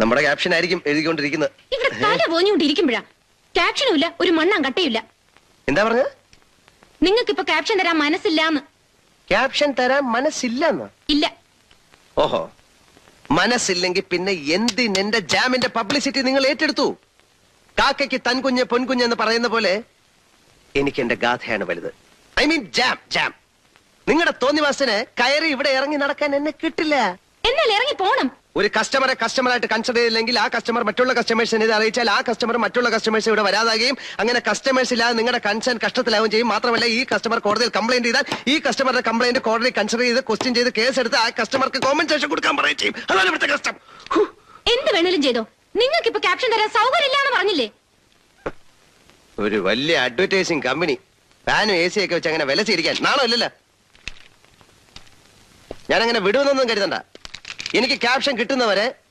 നമ്മുടെ ക്യാപ്ഷൻ ആയിരിക്കും എഴുതിക്കൊണ്ടിരിക്കുന്നത്. ഇവിടെ തല പോഞ്ഞുകൊണ്ടിരിക്കുമ്പോഴാ ക്യാപ്ഷനും ഇല്ല, ഒരു മണ്ണാൻ കട്ടയില്ല. എന്താ പറഞ്ഞത്? നിങ്ങൾക്കിപ്പോ ക്യാപ്ഷൻ തരാൻ മനസ്സില്ലാന്ന്. ക്യാപ്ഷൻ തരാൻ മനസ്സില്ലെന്ന്? ഇല്ല. ഓഹോ, മനസ്സില്ലെങ്കിൽ പിന്നെ എന്തിനെന്റെ ജാമിന്റെ പബ്ലിസിറ്റി നിങ്ങൾ ഏറ്റെടുത്തു? കാക്കയ്ക്ക് തൻകുഞ്ഞ് പൊൻകുഞ്ഞ് എന്ന് പറയുന്ന പോലെ എനിക്ക് എന്റെ ഗാഥയാണ് വലുത്. I mean jam jam. നിങ്ങളുടെ തോന്നിവാസന് കയറി ഇവിടെ ഇറങ്ങി നടക്കാൻ എന്നെ കിട്ടില്ല. എന്നാൽ ഇറങ്ങി പോണം. ഒരു കസ്റ്റമറെ കസ്റ്റമറായിട്ട് കൺസിഡർ ചെയ്തില്ലെങ്കിൽ ആ കസ്റ്റമർ മറ്റുള്ള കസ്റ്റമേഴ്സിനെ ഇത് അറിയിച്ചാൽ ആ കസ്റ്റമർ മറ്റുള്ള കസ്റ്റമേഴ്സ് ഇവിടെ വരാതാകുകയും അങ്ങനെ കസ്റ്റമേഴ്സ് ഇല്ലാതെ നിങ്ങളുടെ കൺസേൺ കഷ്ടത്തിലാവുകയും ചെയ്യും. മാത്രമല്ല, ഈ കസ്റ്റമർ കോടതിയിൽ കംപ്ലൈന്റ് ചെയ്താൽ ഈ കസ്റ്റമറുടെ കംപ്ലൈന്റ് കോടതി കൺസിഡർ ചെയ്ത് ക്വസ്റ്റ്യൻ ചെയ്ത് കേസ് എടുത്ത് ആ കസ്റ്റമർക്ക് കോമ്പൻസേഷൻ കൊടുക്കാൻ പറയുകയും ചെയ്യും. അതാണ് ഇവിടുത്തെ കഷ്ടം. എന്ത് വേണേലും ചെയ്തോ, നിങ്ങൾക്ക് ഇപ്പൊ ക്യാപ്ഷൻ തരാൻ സൗകര്യം ഇല്ലാന്ന് പറഞ്ഞില്ലേ? ഒരു വലിയ അഡ്വർടൈസിംഗ് കമ്പനി ഫാനും എ സി ഒക്കെ വെച്ച് അങ്ങനെ വില ചെയ്തിരിക്കാൻ നാണോ ഇല്ലല്ലോ. ഞാനങ്ങനെ വിടുമെന്നൊന്നും കരുതണ്ട. എനിക്ക് ക്യാപ്ഷൻ കിട്ടുന്നവരെ